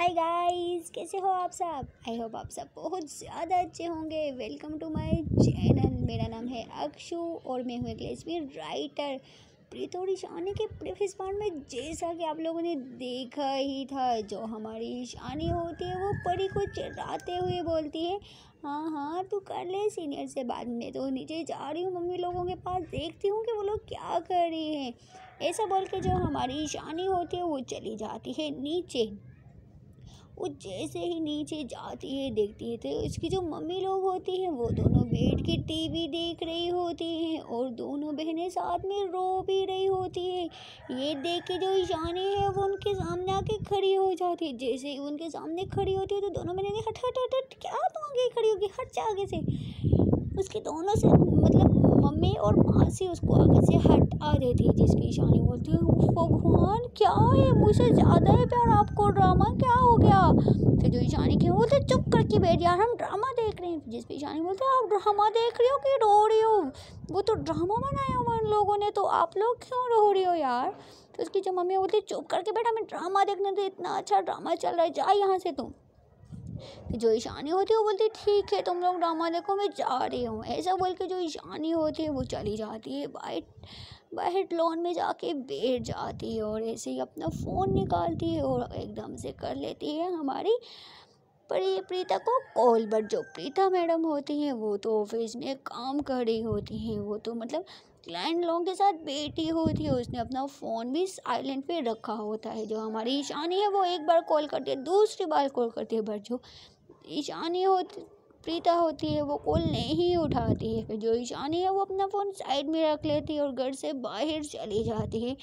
Hi guys, कैसे हो आप सब। आई होप आप सब बहुत ज़्यादा अच्छे होंगे। Welcome to my channel. मेरा नाम है अक्षु और मैं हूँ एक लेस्बियन राइटर। प्रीत और ईशानी के प्रीवियस पार्ट में जैसा कि आप लोगों ने देखा ही था, जो हमारी ईशानी होती है वो परी को चिढ़ाते हुए बोलती है, हाँ हाँ तू कर ले सीनियर से बात, में तो नीचे जा रही हूँ मम्मी लोगों के पास, देखती हूँ कि वो लोग क्या कर रही हैं। ऐसा बोल के जो हमारी ईशानी होती है वो चली जाती है नीचे। वो जैसे ही नीचे जाती है देखती है तो उसकी जो मम्मी लोग होती हैं वो दोनों बैठ के टीवी देख रही होती हैं और दोनों बहनें साथ में रो भी रही होती है। ये देख के जो ईशानी है वो उनके सामने आके खड़ी हो जाती है। जैसे ही उनके सामने खड़ी होती है तो दोनों बहनें हट हट हट हट, क्या तुम आगे खड़ी होगी, हट जा आगे से। उसके दोनों से मतलब मम्मी और मासी उसको आगे से हटा देती है। जिसकी ईशानी बोलती है, भगवान क्या है, मुझसे ज़्यादा है प्यार आपको, ड्रामा क्या हो गया। फिर जो ईशानी के बोलते चुप करके बैठ यार, हम ड्रामा देख रहे हैं। जिस पे ईशानी बोलते हैं, आप ड्रामा देख रही हो कि रो रही हो, वो तो ड्रामा बनाया हुआ उन लोगों ने, तो आप लोग क्यों रो रही हो यार। तो उसकी जो मम्मी बोलती है, चुप करके बैठा, हमें ड्रामा देखने दो, इतना अच्छा ड्रामा चल रहा है, जा यहाँ से तुम। जो ईशानी होती है वो बोलती है, ठीक है तुम लोग ड्रामा देखो, मैं जा रही हूँ। ऐसा बोल के जो ईशानी होती है वो चली जाती है बाहर लॉन में जाके बैठ जाती है और ऐसे ही अपना फ़ोन निकालती है और एकदम से कर लेती है हमारी प्रीता को कॉल। बट जो प्रीता मैडम होती हैं वो तो ऑफिस में काम कर रही होती हैं, वो तो मतलब क्लाइंट लोगों के साथ बैठी होती है। उसने अपना फ़ोन भी साइलेंट पे रखा होता है। जो हमारी ईशानी है वो एक बार कॉल करती है, दूसरी बार कॉल करती है, बट जो ईशानी होती प्रीता होती है वो कॉल नहीं उठाती है। फिर जो ईशानी है वो अपना फ़ोन साइड में रख लेती है और घर से बाहर चली जाती है।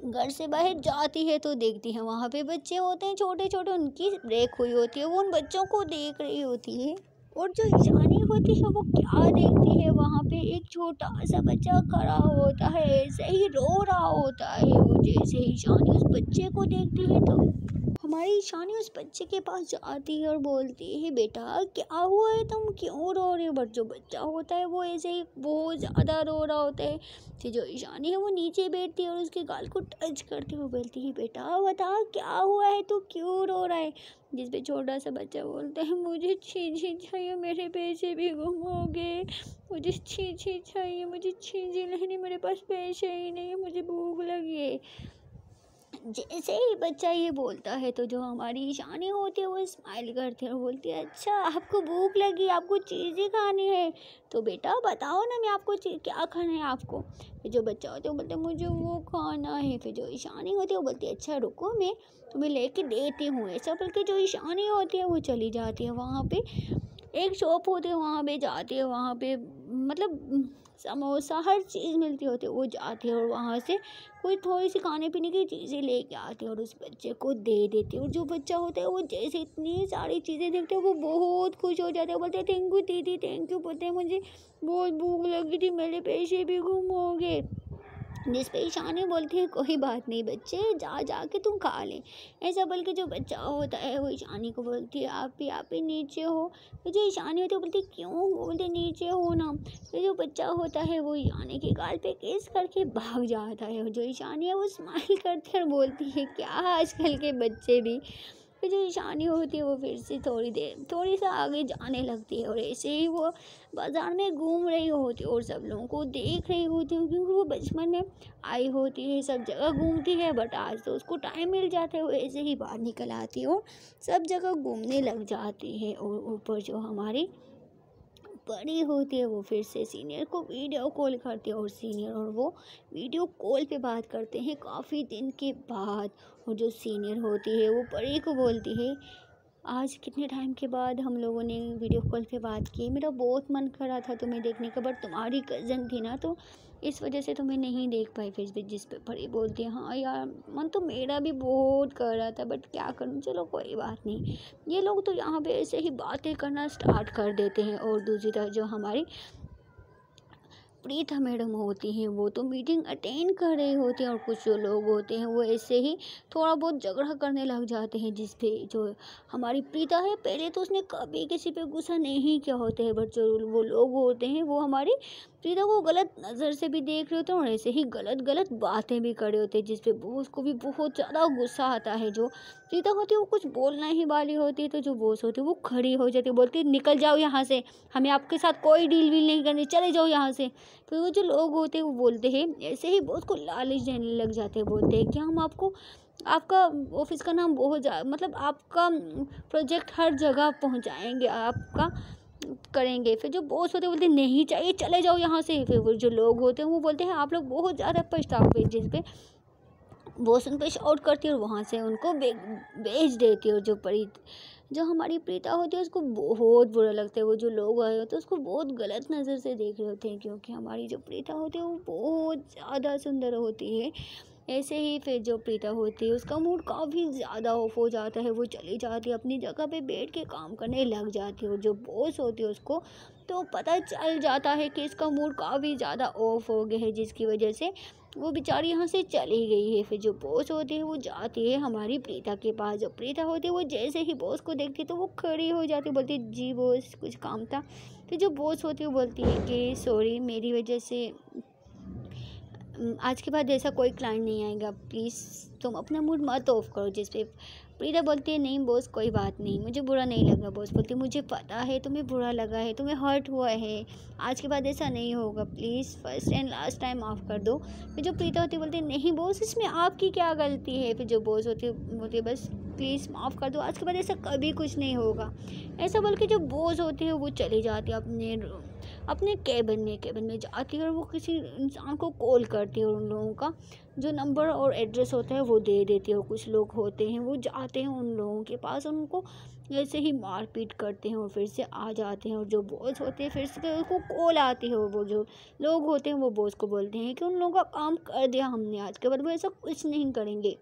घर से बाहर जाती है तो देखती है वहाँ पे बच्चे होते हैं छोटे छोटे, उनकी ब्रेक हुई होती है, वो उन बच्चों को देख रही होती है। और जो ईशानी होती है वो क्या देखती है, वहाँ पे एक छोटा सा बच्चा खड़ा होता है, ऐसे ही रो रहा होता है। वो जैसे ईशानी उस बच्चे को देखती है तो हमारी ईशानी उस बच्चे के पास जाती है और बोलती है, बेटा क्या हुआ है, तुम क्यों रो रहे हो। बट जो बच्चा होता है वो ऐसे ही बहुत ज़्यादा रो रहा होता है। फिर जो ईशानी है वो नीचे बैठती है और उसके गाल को टच करते हुए बोलती है, बेटा बता क्या हुआ है, तू क्यों रो रहा है। जिस पे छोटा सा बच्चा बोलता है, मुझे छींची चाहिए, मेरे पैसे भी गुम हो गए, मुझे छींची चाहिए, मुझे छींची लेनी, मेरे पास पैसे ही नहीं, मुझे भूख लगी है। जैसे ही बच्चा ये बोलता है तो जो हमारी ईशानी होती है वो स्माइल करती है और बोलती है, अच्छा आपको भूख लगी, आपको चीज़ें खानी है, तो बेटा बताओ ना, मैं आपको क्या खाना है आपको। फिर जो बच्चा होता है वो बोलता है, मुझे वो खाना है। फिर जो ईशानी होती है वो बोलती है, अच्छा रुको मैं तुम्हें लेके देती हूँ। ऐसा बल्कि जो ईशानी होती है वो चली जाती है। वहाँ पे एक शॉप होती है, वहाँ पे जाती है, वहाँ पे मतलब समोसा हर चीज़ मिलती होती है। वो जाती है और वहाँ से कोई थोड़ी सी खाने पीने की चीज़ें लेके आती है और उस बच्चे को दे देती है। और जो बच्चा होता है वो जैसे इतनी सारी चीज़ें देखते हैं वो बहुत खुश हो जाते हैं, बोलते हैं थैंक यू दीदी, थैंक यू, पता है मुझे बहुत भूख लगी थी, मेरे पैसे भी गुम हो गए। जिस पे ईशानी बोलती है, कोई बात नहीं बच्चे, जा जा के तुम खा लें। ऐसा बोल के जो बच्चा होता है वो ईशानी को बोलती है, आप ही नीचे हो। तो जो ईशानी होती है वो बोलती है, क्यों, वो बोलते नीचे हो ना। तो जो बच्चा होता है वो ईशानी के गाल पे केस करके भाग जाता है और जो ईशानी है वो स्माइल करती है और बोलती है, क्या आजकल के बच्चे भी। फिर जो ईशानी होती है वो फिर से थोड़ी सा आगे जाने लगती है और ऐसे ही वो बाज़ार में घूम रही होती है और सब लोगों को देख रही होती है, क्योंकि वो बचपन में आई होती है, सब जगह घूमती है, बट आज तो उसको टाइम मिल जाता है, वो ऐसे ही बाहर निकल आती है और सब जगह घूमने लग जाती है। और ऊपर जो हमारी बड़ी होती है वो फिर से सीनियर को वीडियो कॉल करती है और सीनियर और वो वीडियो कॉल पे बात करते हैं काफ़ी दिन के बाद। और जो सीनियर होती है वो बड़ी को बोलती है, आज कितने टाइम के बाद हम लोगों ने वीडियो कॉल पे बात की, मेरा बहुत मन कर रहा था तुम्हें देखने का, बट तुम्हारी कज़न थी ना तो इस वजह से तुम्हें नहीं देख पाई। फिर भी जिस पे परी बोलती है, हाँ यार मन तो मेरा भी बहुत कर रहा था, बट क्या करूँ, चलो कोई बात नहीं। ये लोग तो यहाँ पे ऐसे ही बातें करना स्टार्ट कर देते हैं। और दूसरी तरफ जो हमारी प्रीता मैडम होती हैं वो तो मीटिंग अटेंड कर रही होती हैं और कुछ जो लोग होते हैं वो ऐसे ही थोड़ा बहुत झगड़ा करने लग जाते हैं। जिस पे जो हमारी प्रीता है, पहले तो उसने कभी किसी पे गुस्सा नहीं किया होता है, बट जो वो लोग होते हैं वो हमारी प्रीता को गलत नज़र से भी देख रहे होते हैं और ऐसे ही गलत गलत बातें भी कर रहे होते हैं, जिस पे बॉस को भी बहुत ज़्यादा गुस्सा आता है। जो प्रीता होती है वो कुछ बोलना ही वाली होती है, तो जो बॉस होती है वो खड़ी हो जाती है, बोलती है निकल जाओ यहाँ से, हमें आपके साथ कोई डील वील नहीं करनी, चले जाओ यहाँ से। फिर वो जो लोग होते हैं वो बोलते हैं, ऐसे ही बॉस को लालच देने लग जाते हैं, बोलते हैं कि हम आपको आपका ऑफिस का नाम बहुत मतलब आपका प्रोजेक्ट हर जगह पहुंचाएंगे, आपका करेंगे। फिर जो बॉस होते हैं बोलते हैं नहीं चाहिए, चले जाओ यहाँ से। फिर वो जो लोग होते हैं वो बोलते हैं आप लोग बहुत ज़्यादा पछताओगे, जिस पे बॉस उन पे शाउट करती है और वहाँ से उनको भेज देती है। और जो हमारी प्रीता होती है उसको बहुत बुरा लगता है, वो जो लोग आए होते हैं उसको बहुत गलत नज़र से देख रहे होते हैं, क्योंकि हमारी जो प्रीता होती है वो बहुत ज़्यादा सुंदर होती है। ऐसे ही फिर जो प्रीता होती है उसका मूड काफ़ी ज़्यादा ऑफ हो जाता है, वो चली जाती है अपनी जगह पे बैठ के काम करने लग जाती है। और जो बॉस होती है उसको तो पता चल जाता है कि इसका मूड काफ़ी ज़्यादा ऑफ हो गया है, जिसकी वजह से वो बेचारी यहाँ से चली गई है। फिर जो बॉस होती है वो जाती है हमारी प्रीता के पास। जो प्रीता होती है वो जैसे ही बॉस को देखती है तो वो खड़ी हो जाती है, बोलती है जी बॉस कुछ काम था। फिर जो बॉस होती है वो बोलती है कि सॉरी मेरी वजह से आज के बाद ऐसा कोई क्लाइंट नहीं आएगा, प्लीज़ तुम अपना मूड मत ऑफ करो। जिस पे प्रीता बोलती है नहीं बॉस कोई बात नहीं, मुझे बुरा नहीं लगा। बॉस बोलती है मुझे पता है तुम्हें बुरा लगा है, तुम्हें हर्ट हुआ है, आज के बाद ऐसा नहीं होगा, please first and last time माफ़ कर दो। फिर जो प्रीता होती है बोलती है नहीं बॉस इसमें आपकी क्या गलती है। फिर जो बॉस होती है बोलती है बस प्लीज़ माफ़ कर दो, आज के बाद ऐसा कभी कुछ नहीं होगा। ऐसा बोल के जो बॉस होती है वो चली जाती है अपने केबिन में जाती है और वो किसी इंसान को कॉल करती है और उन लोगों का जो नंबर और एड्रेस होता है वो दे देती है। और कुछ लोग होते हैं वो जाते हैं उन लोगों के पास, उनको ऐसे ही मारपीट करते हैं और फिर से आ जाते हैं। और जो बॉस होते हैं फिर से उनको कॉल आती है और वो जो लोग होते हैं वो बॉस को बोलते हैं कि उन लोगों का काम कर दिया हमने, आज के बाद वो ऐसा कुछ नहीं करेंगे।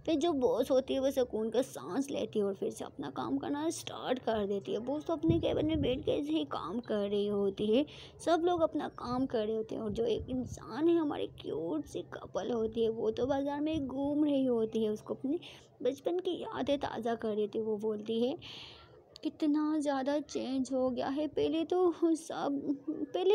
फिर जो बॉस होती है वो सुकून का सांस लेती है और फिर से अपना काम करना स्टार्ट कर देती है। बॉस तो अपने केबिन में बैठ के ऐसे ही काम कर रही होती है, सब लोग अपना काम कर रहे होते हैं। और जो एक इंसान है हमारी क्यूट सी कपल होती है वो तो बाज़ार में घूम रही होती है, उसको अपने बचपन की यादें ताज़ा कर रही थी। वो बोलती है कितना ज़्यादा चेंज हो गया है, पहले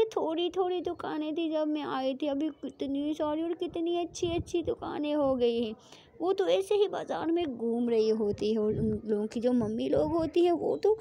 थोड़ी थोड़ी दुकानें थी जब मैं आई थी, अभी कितनी सारी और कितनी अच्छी अच्छी दुकानें हो गई हैं। वो तो ऐसे ही बाज़ार में घूम रही होती है और उन लोगों की जो मम्मी लोग होती है वो तो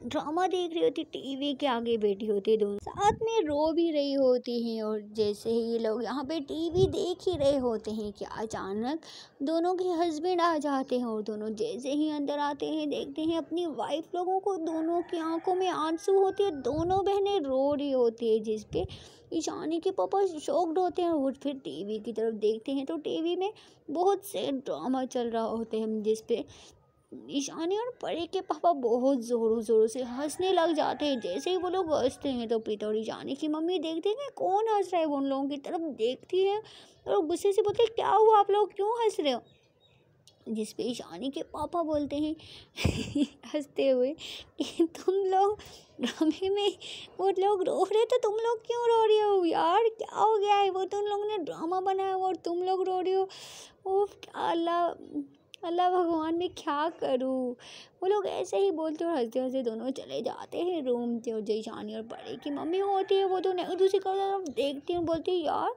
ड्रामा देख रही होती, टीवी के आगे बैठी होती है, दोनों साथ में रो भी रही होती हैं। और जैसे ही ये लोग यहाँ पे टीवी देख ही रहे होते हैं कि अचानक दोनों के हस्बैंड आ जाते हैं और दोनों जैसे ही अंदर आते हैं देखते हैं अपनी वाइफ लोगों को, दोनों की आंखों में आंसू होते हैं, दोनों बहनें रो रही होती है। जिस पे ईशानी के पापा शॉक्ड होते हैं और फिर टीवी की तरफ देखते हैं तो टीवी में बहुत से ड्रामा चल रहा होते हैं, जिस पे ईशानी और परी के पापा बहुत ज़ोरों ज़ोरों से हंसने लग जाते हैं। जैसे ही वो लोग हंसते हैं तो प्रीता और ईशानी की मम्मी देखती है कि कौन हंस रहा है, वो उन लोगों की तरफ देखती है और गुस्से से बोलते हैं क्या हुआ आप लोग क्यों हंस रहे हो। जिस पे ईशानी के पापा बोलते हैं हंसते हुए कि तुम लोग ड्रामे में वो लोग रो रहे तो तुम लोग क्यों रो रही हो यार, क्या हो गया है, वो तो उन लोगों ने ड्रामा बनाया हुआ और तुम लोग रो रही हो। ओ क्या अल्लाह अल्लाह भगवान मैं क्या करूँ। वो लोग ऐसे ही बोलते और हंसते हंसते दोनों चले जाते हैं रूम से। और जो ईशानी और बड़े की मम्मी होती है वो तो नहीं दूसरी तरफ देखती है, बोलती है यार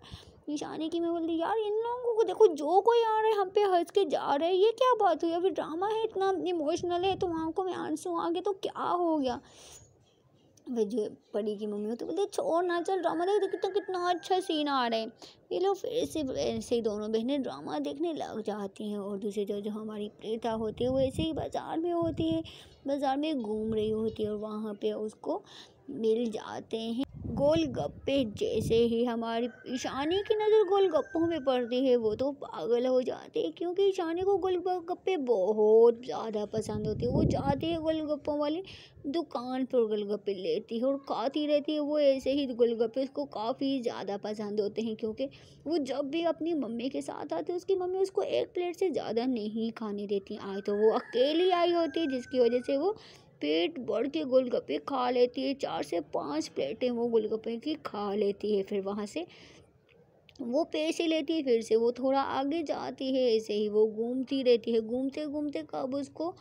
ईशानी की मैं बोलती यार इन लोगों को देखो जो कोई आ रहा है हम पे हंस के जा रहे हैं, ये क्या बात हुई, अभी ड्रामा है इतना इमोशनल है तो आंखों में आंसू आ गए तो क्या हो गया। वह जो बड़ी की मम्मी होती बोलते छोड़ ना चल ड्रामा देख, कितना कितना अच्छा सीन आ रहा है। ये लोग फिर से ऐसे ही दोनों बहनें ड्रामा देखने लग जाती हैं। और दूसरी जो जो हमारी प्रीता होती है वो ऐसे ही बाज़ार में होती है, बाज़ार में घूम रही होती है और वहाँ पे उसको मिल जाते हैं गोलगप्पे। जैसे ही हमारी ईशानी की नज़र गोलगप्पों पे पड़ती है वो तो पागल हो जाती है, क्योंकि ईशानी को गोलगप्पे बहुत ज़्यादा पसंद होते हैं। वो जाती है गोलगप्पों वाली दुकान पर गोलगप्पे लेती है और खाती रहती है। वो ऐसे ही गोलगप्पे उसको काफ़ी ज़्यादा पसंद होते हैं, क्योंकि वो जब भी अपनी मम्मी के साथ आती है उसकी मम्मी उसको एक प्लेट से ज़्यादा नहीं खाने देती। आई तो वो अकेली आई होती है, जिसकी वजह से वो पेट भर के गोलगप्पे खा लेती है, 4 से 5 प्लेटें वो गोलगप्पे की खा लेती है। फिर वहाँ से वो पैसे लेती है, फिर से वो थोड़ा आगे जाती है, ऐसे ही वो घूमती रहती है। घूमते घूमते कब उसको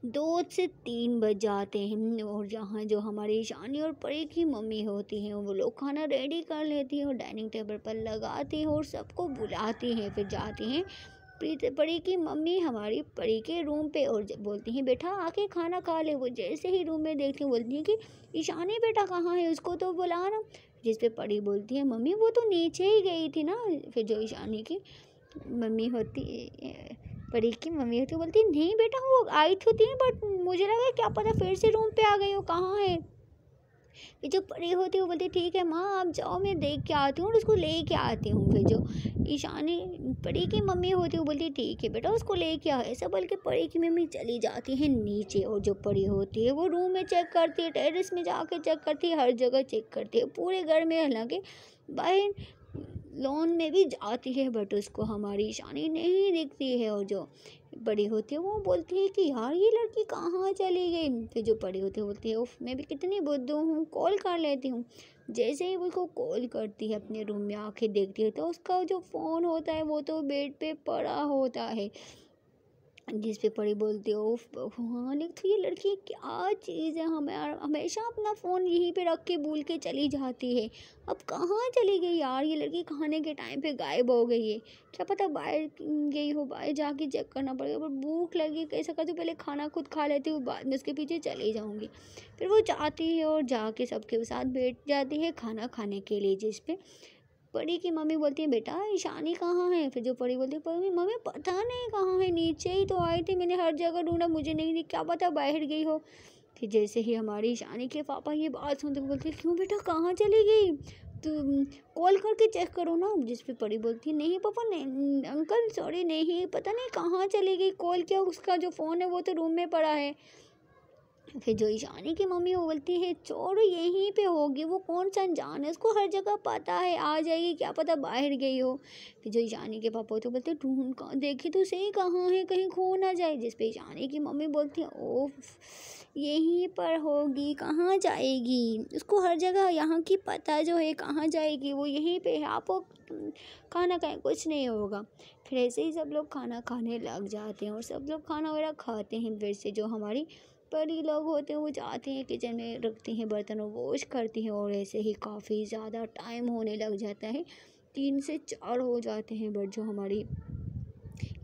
2 से 3 बज जाते हैं और यहाँ जो हमारी ईशानी और परी की मम्मी होती हैं वो लोग खाना रेडी कर लेती हैं और डाइनिंग टेबल पर लगाती हैं और सबको बुलाती हैं। फिर जाती हैं परी की मम्मी हमारी परी के रूम पे और बोलती हैं बेटा आके खाना खा ले। वो जैसे ही रूम में देखती हैं बोलती हैं कि ईशानी बेटा कहाँ है, उसको तो बुला ना। जिस पे परी बोलती है मम्मी वो तो नीचे ही गई थी ना। फिर जो ईशानी की मम्मी होती परी की मम्मी होती बोलती नहीं बेटा वो आई तो थी बट मुझे लगा क्या पता फिर से रूम पे आ गई हो, कहाँ है। फिर जो परी होती है वो बोलती ठीक है माँ आप जाओ मैं देख के आती हूँ और उसको ले के आती हूँ। फिर जो ईशानी परी की मम्मी होती है वो बोलती ठीक है बेटा उसको ले के आओ। ऐसा बोल के परी की मम्मी चली जाती है नीचे और जो परी होती है वो रूम में चेक करती है, टेरेस में जाके चेक करती है, हर जगह चेक करती है पूरे घर में। हालांकि बाहर लॉन में भी जाती है बट उसको हमारी ईशानी नहीं दिखती है। और जो बड़ी होती है वो बोलती है कि यार ये लड़की कहाँ चली गई। फिर जो बड़ी होती है बोलती है उफ मैं भी कितनी बुद्धू हूँ, कॉल कर लेती हूँ। जैसे ही वो उसको कॉल करती है अपने रूम में आके देखती है तो उसका जो फ़ोन होता है वो तो बेड पे पड़ा होता है। जिस पे परी बोलती है उफ भगवान एक तो ये लड़की क्या चीज़ है, हमें हमेशा अपना फ़ोन यहीं पे रख के भूल के चली जाती है। अब कहाँ चली गई यार ये लड़की, खाने के टाइम पे गायब हो गई है। क्या पता बाहर गई हो, बाहर जाके चेक करना पड़ेगा। पर भूख लगी कैसा करती हूँ पहले खाना खुद खा लेती हूँ बाद में उसके पीछे चली जाऊँगी। फिर वो जाती है और जाके सबके साथ बैठ जाती है खाना खाने के लिए। जिस पे परी की मम्मी बोलती है बेटा ईशानी कहाँ है। फिर जो परी बोलती है परी मम्मी पता नहीं कहाँ है, नीचे ही तो आई थी, मैंने हर जगह ढूंढा मुझे नहीं दिखी, क्या पता बाहर गई हो। फिर जैसे ही हमारी ईशानी के पापा ये बात सुनते बोलते क्यों बेटा कहाँ चली गई, तो कॉल करके चेक करो ना। जिस पे परी बोलती है नहीं पापा नहीं अंकल सॉरी नहीं पता नहीं कहाँ चली गई, कॉल किया उसका जो फ़ोन है वो तो रूम में पड़ा है। फिर जो ईशानी की मम्मी वो बोलती है चोर यहीं पे होगी, वो कौन सा अनजान है उसको हर जगह पता है, आ जाएगी क्या पता बाहर गई हो। फिर जो ईशानी के पापा होते बोलते ढूंढ कहाँ देखी तो सही कहाँ है कहीं खो ना जाए। जिस पे ईशानी की मम्मी बोलती है ओफ यहीं पर होगी कहाँ जाएगी, उसको हर जगह यहाँ की पता जो है कहाँ जाएगी, वो यहीं पे है, आप खाना खाएं कुछ नहीं होगा। फिर ऐसे ही सब लोग खाना खाने लग जाते हैं और सब लोग खाना वगैरह खाते हैं। फिर से जो हमारी बड़ी लोग होते हैं वो जाते हैं किचन में रखती हैं बर्तन और वॉश करती हैं और ऐसे ही काफ़ी ज़्यादा टाइम होने लग जाता है, 3 से 4 हो जाते हैं। बट जो हमारी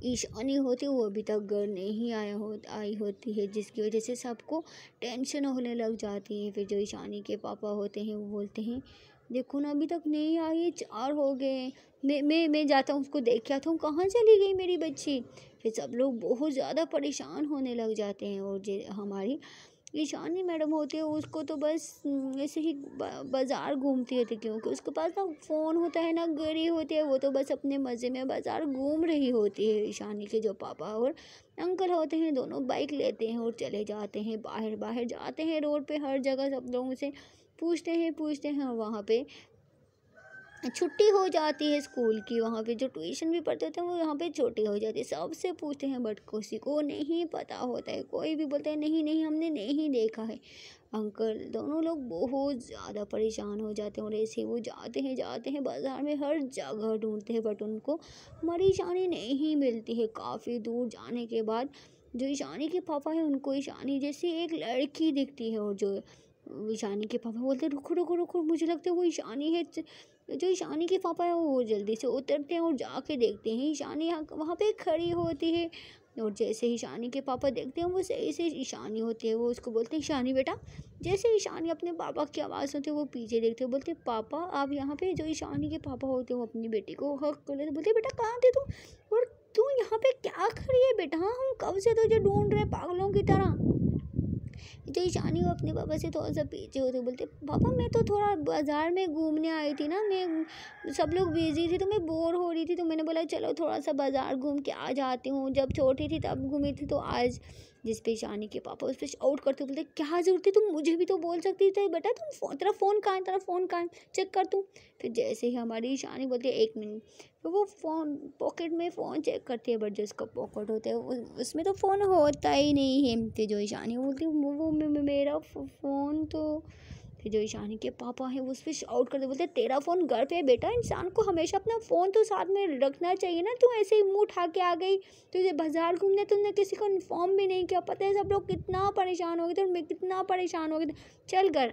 ईशानी होती है वो अभी तक घर नहीं आई होती है, जिसकी वजह से सबको टेंशन होने लग जाती है। फिर जो ईशानी के पापा होते हैं वो बोलते हैं देखो ना अभी तक नहीं आई, 4 हो गए, मैं जाता हूँ उसको देख के आता हूँ कहाँ चली गई मेरी बच्ची। फिर सब लोग बहुत ज़्यादा परेशान होने लग जाते हैं और हमारी ईशानी मैडम होती है उसको तो बस ऐसे ही बाज़ार घूमती रहती है, क्योंकि उसके पास ना फ़ोन होता है ना गाड़ी होती है, वो तो बस अपने मज़े में बाज़ार घूम रही होती है। ईशानी के जो पापा और अंकल होते हैं दोनों बाइक लेते हैं और चले जाते हैं बाहर बाहर जाते हैं रोड पे, हर जगह सब लोगों से पूछते हैं और वहाँ पे छुट्टी हो जाती है स्कूल की। वहाँ पे जो ट्यूशन भी पढ़ते होते हैं वो यहाँ पे छुट्टी हो जाती है, सबसे पूछते हैं बट किसी को नहीं पता होता है, कोई भी बोलता है नहीं नहीं हमने नहीं देखा है। अंकल दोनों लोग बहुत ज़्यादा परेशान हो जाते हैं और ऐसे वो जाते हैं बाज़ार में हर जगह ढूंढते हैं बट उनको हमारी ईशानी नहीं मिलती है। काफ़ी दूर जाने के बाद जो ईशानी के पापा हैं उनको ईशानी जैसी एक लड़की दिखती है और जो ईशानी के पापा बोलते हैं रुको रुको रुको मुझे लगता है वो ईशानी है। जो ईशानी के पापा है वो जल्दी से उतरते हैं और जाके देखते हैं ईशानी यहाँ वहाँ पे खड़ी होती है। और जैसे ईशानी के पापा देखते हैं वो सही से ईशानी होती है, वो उसको बोलते हैं ईशानी बेटा। जैसे ईशानी अपने पापा की आवाज़ सुनते हैं वो पीछे देखते हैं, बोलते पापा आप यहाँ पे। जो ईशानी के पापा होते हैं वो अपनी बेटी को हक कर लेते, बोलते बेटा कहाँ थे तुम और तू यहाँ पे क्या खड़ी है बेटा, हम कब से तुझे ढूंढ रहे पागलों की तरह। जो ईशानी वो अपने पापा से थोड़ा सा पीछे होते बोलते पापा मैं तो थोड़ा बाज़ार में घूमने आई थी ना, मैं सब लोग बिजी थे तो मैं बोर हो रही थी तो मैंने बोला चलो थोड़ा सा बाज़ार घूम के आ जाती हूँ, जब छोटी थी तब घूमी थी तो आज। जिस पे ईशानी के पापा उस पर आउट करते बोलते क्या ज़रूरत थी, तुम मुझे भी तो बोल सकती थी बेटा, तुम तेरा फ़ोन कहाँ है चेक कर तू। फिर जैसे ही हमारी ईशानी बोलती है 1 मिनट, तो वो फ़ोन पॉकेट में फ़ोन चेक करती है बट जो उसका पॉकेट होता है उसमें तो फ़ोन होता ही नहीं है। फिर जो ईशानी बोलती है वो मेरा फ़ोन तो फिर जो ईशानी के पापा हैं वो उस पर शाउट करते बोलते तेरा फ़ोन घर पे है बेटा, इंसान को हमेशा अपना फ़ोन तो साथ में रखना चाहिए ना, तू ऐसे ही मुँह उठा के आ गई, तुझे बाजार घूमने तुमने किसी को इन्फॉर्म भी नहीं किया, पता है सब लोग कितना परेशान हो गए थे और मैं कितना परेशान हो गए थे, चल घर।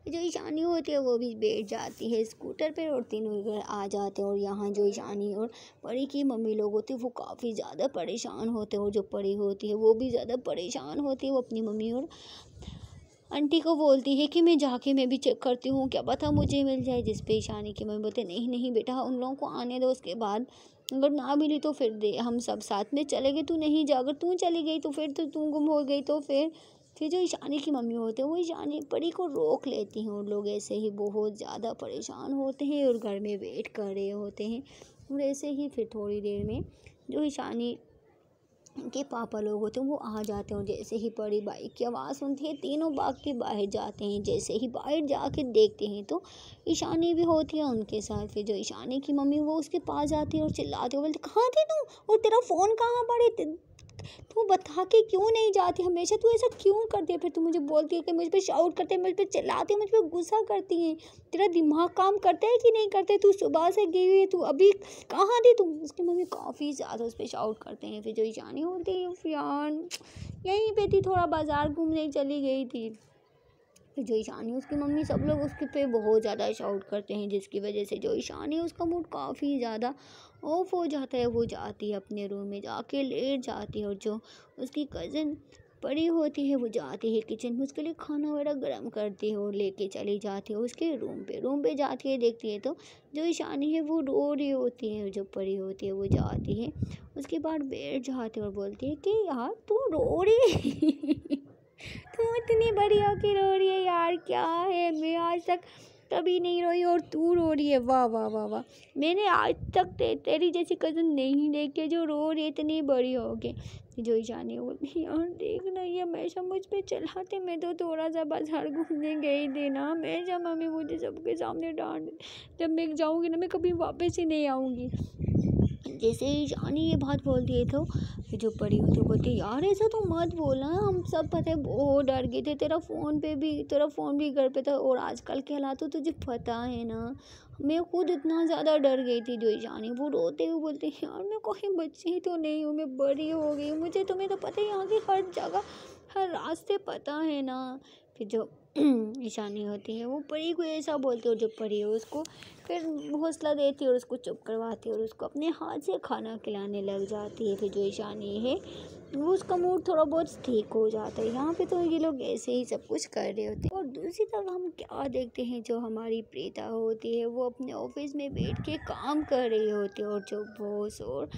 जो ईशानी होती है वो भी बैठ जाती है स्कूटर पर और तीनों घर आ जाते हैं। और यहाँ जो ईशानी और परी की मम्मी लोग होते हैं वो काफ़ी ज़्यादा परेशान होते हैं और जो परी होती है वो भी ज़्यादा परेशान होती है। वो अपनी मम्मी और आंटी को बोलती है कि मैं जाके मैं भी चेक करती हूँ, क्या पता मुझे मिल जाए। जिस पे ईशानी की मम्मी बोलते नहीं नहीं बेटा, उन लोगों को आने दो, उसके बाद अगर ना मिली तो फिर दे हम सब साथ में चले गए, तू नहीं जा, अगर तू चली गई तो फिर तो तू गुम हो गई तो फिर जो ईशानी की मम्मी होते हैं वो ईशानी परी को रोक लेती हैं और लोग ऐसे ही बहुत ज़्यादा परेशान होते हैं और घर में वेट कर रहे होते हैं। और ऐसे ही फिर थोड़ी देर में जो ईशानी के पापा लोग होते हैं वो आ जाते हैं और जैसे ही परी बाइक की आवाज़ सुनती है तीनों भाग के बाहर जाते हैं। जैसे ही बाहर जाके देखते हैं तो ईशानी भी होती है उनके साथ। फिर जो ईशानी की मम्मी वो उसके पास जाती है और चिल्लाती है, बोलती कहाँ थी तू और तेरा फ़ोन कहाँ पड़े, तू बता के क्यों नहीं जाती, हमेशा तू ऐसा क्यों करती है। फिर तू मुझे बोलती है कि मुझ पे शाउट करते हैं, मुझ पे चिल्लाती है, मुझ पे गुस्सा करती है, तेरा दिमाग काम करता है कि नहीं करता है, तू सुबह से गई हुई है, तू अभी कहाँ थी तू। उसकी मम्मी काफ़ी ज़्यादा उस पर शाउट करते हैं। फिर जो ईशानी होती है यार यहीं पे थी, थोड़ा बाजार घूमने चली गई थी। फिर जो ईशानी उसकी मम्मी सब लोग उसके पे बहुत ज़्यादा शाउट करते हैं, जिसकी वजह से जो ईशानी उसका मूड काफ़ी ज़्यादा ऑफ हो जाता है। वो जाती है अपने रूम में जाके लेट जाती है और जो उसकी कज़न परी होती है वो जाती है किचन में उसके लिए खाना वगैरह गर्म करती है और लेके चली जाती है उसके रूम पे जाती है, देखती है तो जो ईशानी है वो रो रही होती है। जो परी होती है वो जाती है उसके बाद बैठ जाती है और बोलती है कि यार तू रो रही है तू इतनी बड़ी होके रो रही है यार, क्या है, मैं आज तक कभी नहीं रोई और तू रो रही है, वाह वाह वाह वाह, मैंने आज तक तेरी जैसी कज़न नहीं देखी जो रो रही है इतनी बड़ी हो के। जो ईशानी बोलती यार देख ना ये हमेशा मुझ पे चलाते, मैं तो थोड़ा सा बाजार घूमने गई थी ना, मैं जब मम्मी मुझे सबके सामने डांट, जब मैं जाऊँगी ना मैं कभी वापस ही नहीं आऊँगी। जैसे ही ईशानी ये बात बोलती है तो जो परी होती है बोलती है यार ऐसा तो मत बोलना, हम सब पता है बहुत डर गए थे, तेरा फ़ोन भी घर पे था और आजकल के हालात तो तुझे पता है ना, मैं खुद इतना ज़्यादा डर गई थी। जो ईशानी वो रोते हुए बोलते हैं यार मैं कोई बच्ची तो नहीं हूँ, मैं बड़ी हो गई हूँ, मुझे तुम्हें तो पता है यहाँ की हर जगह हर रास्ते पता है ना। फिर जो ईशानी होती है वो परी को ऐसा बोलती है और जो परी है उसको फिर हौसला देती है और उसको चुप करवाती है और उसको अपने हाथ से खाना खिलाने लग जाती है। फिर जो ईशानी है वो उसका मूड थोड़ा बहुत ठीक हो जाता है। यहाँ पे तो ये लोग ऐसे ही सब कुछ कर रहे होते हैं और दूसरी तरफ हम क्या देखते हैं, जो हमारी प्रीता होती है वो अपने ऑफिस में बैठ के काम कर रही होती है और जो बॉस और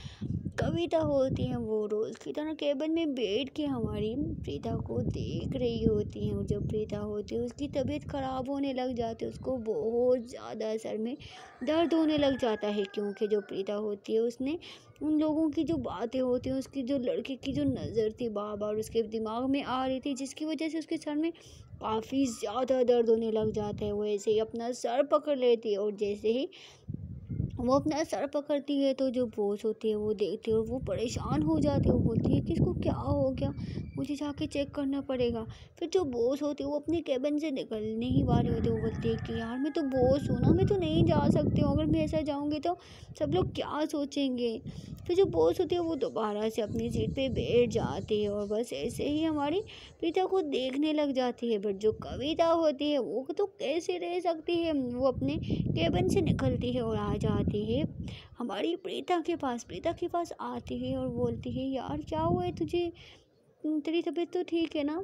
कविता होती हैं वो रोज़ की तरह केबिन में बैठ के हमारी प्रीता को देख रही होती हैं। और जब प्रीता होती है उसकी तबीयत ख़राब होने लग जाती है, उसको बहुत ज़्यादा सर में दर्द होने लग जाता है, क्योंकि जो प्रीता होती है उसने उन लोगों की जो बातें होती हैं, उसकी जो लड़के की जो नज़र थी बार बार उसके दिमाग में आ रही थी, जिसकी वजह से उसके सर में काफ़ी ज़्यादा दर्द होने लग जाता है। वो ऐसे ही अपना सर पकड़ लेती है और जैसे ही वो अपना सर पकड़ती है तो जो बॉस होती है वो देखती है और वो परेशान हो जाती है। वो बोलती है कि इसको क्या हो गया, मुझे जाके चेक करना पड़ेगा। फिर जो बॉस होती है वो अपने केबिन से निकल नहीं पा रही होती, वो बोलती है कि यार मैं तो बॉस हूँ ना, मैं तो नहीं जा सकती हूँ, अगर मैं ऐसा जाऊँगी तो सब लोग क्या सोचेंगे। फिर जो बॉस होती है वो दोबारा से अपनी सीट पे बैठ जाती है और बस ऐसे ही हमारी प्रीता को देखने लग जाती है। बट जो कविता होती है वो तो कैसे रह सकती है, वो अपने केबिन से निकलती है और आ जाती है हमारी प्रीता के पास आती है और बोलती है यार क्या हुआ है तुझे, तेरी तबीयत तो ठीक है ना।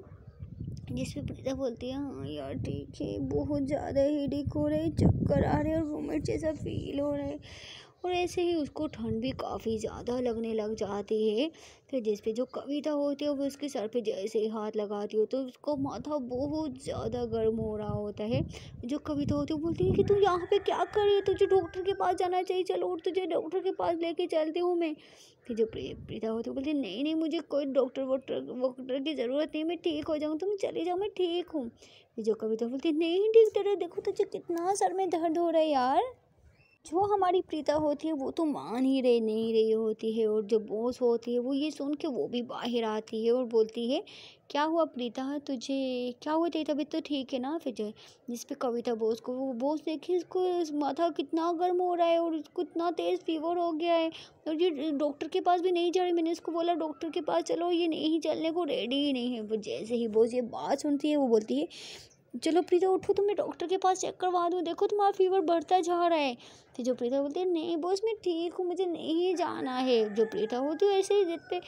जिस पे प्रीता बोलती है हाँ यार ठीक है, बहुत ज़्यादा हेडेक हो रहा है, चक्कर आ रहे हैं और वोमिट जैसा फील हो रहा है। और ऐसे ही उसको ठंड भी काफ़ी ज़्यादा लगने लग जाती है। फिर जिस पे जो कविता होती है वो उसके सर पे जैसे ही हाथ लगाती हो तो उसको माथा बहुत ज़्यादा गर्म हो रहा होता है। जो कविता होती है वो बोलती है कि तू यहाँ पे क्या कर रही है, तुझे डॉक्टर के पास जाना चाहिए, चलो और तुझे डॉक्टर के पास लेके चलती हूँ मैं। फिर जो प्रीता होती है बोलती है नहीं नहीं मुझे कोई डॉक्टर वॉक्टर की ज़रूरत नहीं, मैं ठीक हो जाऊँ, तुम चली जाओ, मैं ठीक हूँ। फिर जो कविता बोलती है नहीं ठीक, तेरा देखो तुझे कितना सर में दर्द हो रहा है यार। जो हमारी प्रीता होती है वो तो मान ही रही नहीं रही होती है, और जो बॉस होती है वो ये सुन के वो भी बाहर आती है और बोलती है, क्या हुआ प्रीता, तुझे क्या हुआ, तेरी तबीयत तो ठीक है ना। फिर जो जिस पे कविता बॉस को, वो बॉस देखिए इसको माथा कितना गर्म हो रहा है और इसको इतना तेज़ फीवर हो गया है, और ये डॉक्टर के पास भी नहीं जा रही। मैंने इसको बोला डॉक्टर के पास चलो, ये नहीं चलने को रेडी ही नहीं है। वो जैसे ही बॉस ये बात सुनती है वो बोलती है, चलो प्रीता उठो, तो मैं डॉक्टर के पास चेक करवा दूँ, देखो तुम्हारा फीवर बढ़ता जा रहा है। फिर जो प्रीता बोलती है, नहीं बॉस मैं ठीक हूँ, मुझे नहीं जाना है। जो प्रीता होती है ऐसे ही जिद पे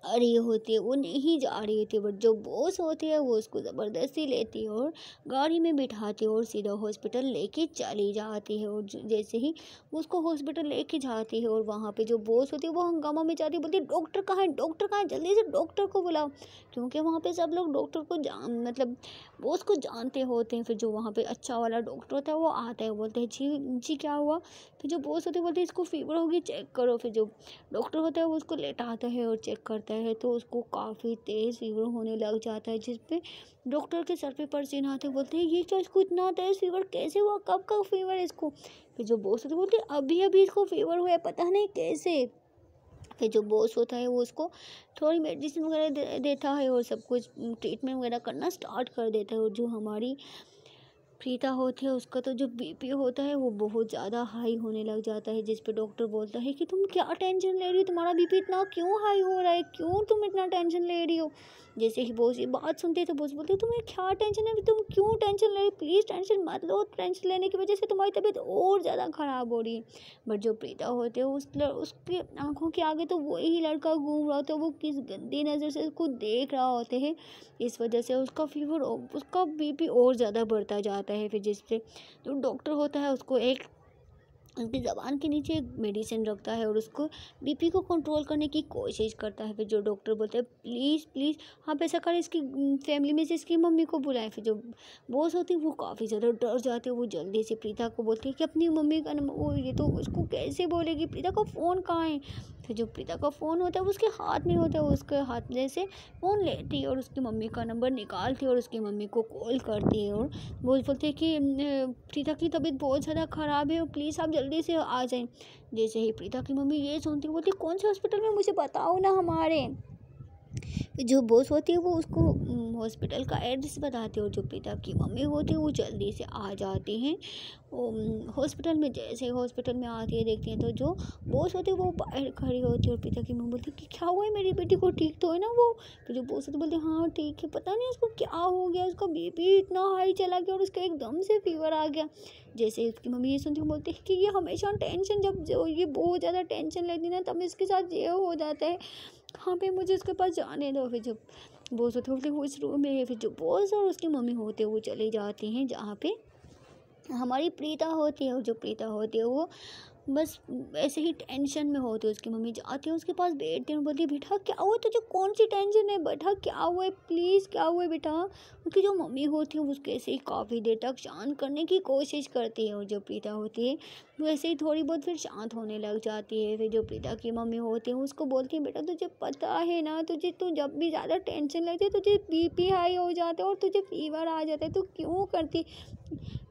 अड़ी होती है, वो नहीं जा रही होती है, बट जो बॉस होती है वो उसको ज़बरदस्ती लेती है और गाड़ी में बिठाती है और सीधा हॉस्पिटल लेके चली जाती है। और जैसे ही वो उसको हॉस्पिटल लेके जाती है और वहाँ पे जो बॉस होती है वो हंगामा में जाती है, बोलती है डॉक्टर कहाँ है, डॉक्टर कहाँ है, जल्दी से डॉक्टर को बुलाओ। क्योंकि वहाँ पे सब लोग डॉक्टर को जान मतलब बॉस को जानते होते हैं। फिर जो वहाँ पे अच्छा वाला डॉक्टर होता है वो आता है, बोलते हैं जी जी क्या हुआ। फिर जो बॉस होते हैं बोलते हैं इसको फीवर होगी, चेक करो। फिर जो डॉक्टर होता है वो उसको लेटाता है और चेक करता है, तो उसको काफ़ी तेज़ फीवर होने लग जाता है, जिस पे डॉक्टर के सर पे पसीना आते बोलते हैं ये क्या, इसको इतना तेज़ फीवर कैसे हुआ, कब का फीवर है इसको। फिर जो बॉस होते बोलते हैं अभी अभी इसको फीवर हुआ है, पता नहीं कैसे। फिर जो बॉस होता है वो उसको थोड़ी मेडिसिन वगैरह देता है और सब कुछ ट्रीटमेंट वगैरह करना स्टार्ट कर देता है। और जो हमारी प्रीता होती है उसका तो जो बीपी होता है वो बहुत ज़्यादा हाई होने लग जाता है, जिस पे डॉक्टर बोलता है कि तुम क्या टेंशन ले रही हो, तुम्हारा बीपी इतना क्यों हाई हो रहा है, क्यों तुम इतना टेंशन ले रही हो। जैसे ही बॉस ये बात सुनते हैं तो बॉस बोलते हैं तुम्हें क्या टेंशन है, तुम क्यों टेंशन ले रही हो, प्लीज़ टेंशन मत लो, टेंशन लेने की वजह से तुम्हारी तबीयत और ज़्यादा ख़राब हो रही है। बट जो प्रीता होते हैं उसके आंखों के आगे तो वही लड़का घूम रहा होता है, वो किस गंदी नज़र से उसको देख रहा होते हैं, इस वजह से उसका बीपी और ज़्यादा बढ़ता जाता है। फिर जिससे जो डॉक्टर होता है उसको उसकी ज़बान के नीचे एक मेडिसिन रखता है और उसको बीपी को कंट्रोल करने की कोशिश करता है। फिर जो डॉक्टर बोलते हैं प्लीज़ प्लीज़ आप ऐसा करें, इसकी फैमिली में से इसकी मम्मी को बुलाएं। फिर जो बॉस होती है वो काफ़ी ज़्यादा डर जाते हैं, वो जल्दी से प्रीता को बोलती है कि अपनी मम्मी का नंबर, वो ये तो उसको कैसे बोलेगी, प्रीता का फ़ोन कहाँ है। फिर जो प्रीता का फ़ोन होता है वो उसके हाथ में होता है, वो उसके हाथ में से फ़ोन लेती है और उसकी मम्मी का नंबर निकालती है और उसकी मम्मी को कॉल करती है और बोलते हैं कि प्रीता की तबीयत बहुत ज़्यादा ख़राब है और प्लीज़ आप जल्दी से आ जाएं। जैसे ही प्रीता की मम्मी ये सुनती है बोलती है कौन से हॉस्पिटल में, मुझे बताओ ना हमारे। जो बॉस होती है वो उसको हॉस्पिटल का एड्रेस बताती है और जो प्रीता की मम्मी होती है वो जल्दी से आ जाती हैं हॉस्पिटल में। जैसे ही हॉस्पिटल में आती है देखती हैं तो जो बॉस होती है वो बाहर खड़ी होती है और प्रीता की मम्मी बोलती है कि क्या हुआ है मेरी बेटी को, ठीक तो है ना वो। फिर जो बॉस होती बोलती है हाँ ठीक है, पता नहीं उसको क्या हो गया, उसका बीपी इतना हाई चला गया और उसका एकदम से फीवर आ गया। जैसे ही उसकी मम्मी ये सुनती है बोलती है कि ये हमेशा टेंशन, जब जो ये बहुत ज़्यादा टेंशन लेती है ना तब इसके साथ ये हो जाता है, कहाँ पे मुझे उसके पास जाने दो। फिर जब बॉस होते बोलते वो इस रूम में है। फिर जो बॉस और उसकी मम्मी होते हैं वो चले जाते हैं जहाँ पे हमारी प्रीता होती है। और जो प्रीता होती है वो बस ऐसे ही टेंशन में होती है। उसकी मम्मी जाती है उसके पास, बैठती है और बोलती है बेटा क्या हुआ तुझे, कौन सी टेंशन है बेटा, क्या हुआ है प्लीज़, क्या हुआ है बेटा। उसकी जो मम्मी होती है वो उसको ऐसे ही काफ़ी देर तक शांत करने की कोशिश करती है और जो प्रीता होती है वो ऐसे ही थोड़ी बहुत फिर शांत होने लग जाती है। फिर जो प्रीता की मम्मी होती है उसको बोलती है बेटा तुझे पता है ना, तू जब भी ज़्यादा टेंशन लेती है तुझे बीपी हाई हो जाता है और तुझे फीवर आ जाता है, तू क्यों करती,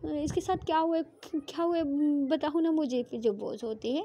इसके साथ क्या हुआ है बताओ ना मुझे। फिर जो बॉस होती है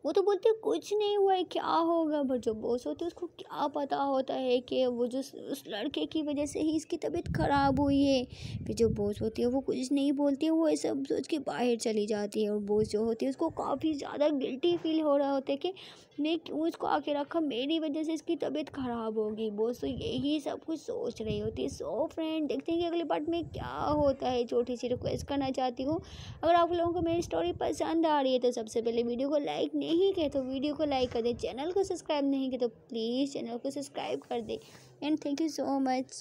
वो तो बोलते कुछ नहीं हुआ है, क्या होगा। बट जो बॉस होते हैं उसको क्या पता होता है कि वो जो उस लड़के की वजह से ही इसकी तबीयत ख़राब हुई है। फिर जो बॉस होती है वो कुछ नहीं बोलती है, वो ऐसे सब सोच के बाहर चली जाती है। और बॉस जो होती है उसको काफ़ी ज़्यादा गिल्टी फील हो रहा होता है कि मैं क्यों इसको आके रखा, मेरी वजह से इसकी तबीयत ख़राब होगी। बॉस तो यही सब कुछ सोच रही होती है। सो फ्रेंड देखते हैं कि अगले पार्ट में क्या होता है। छोटी सी रिक्वेस्ट करना चाहती हूँ, अगर आप लोगों को मेरी स्टोरी पसंद आ रही है तो सबसे पहले वीडियो को लाइक नहीं किया तो वीडियो को लाइक कर दे, चैनल को सब्सक्राइब नहीं किया तो प्लीज़ चैनल को सब्सक्राइब कर दे। And thank you so much.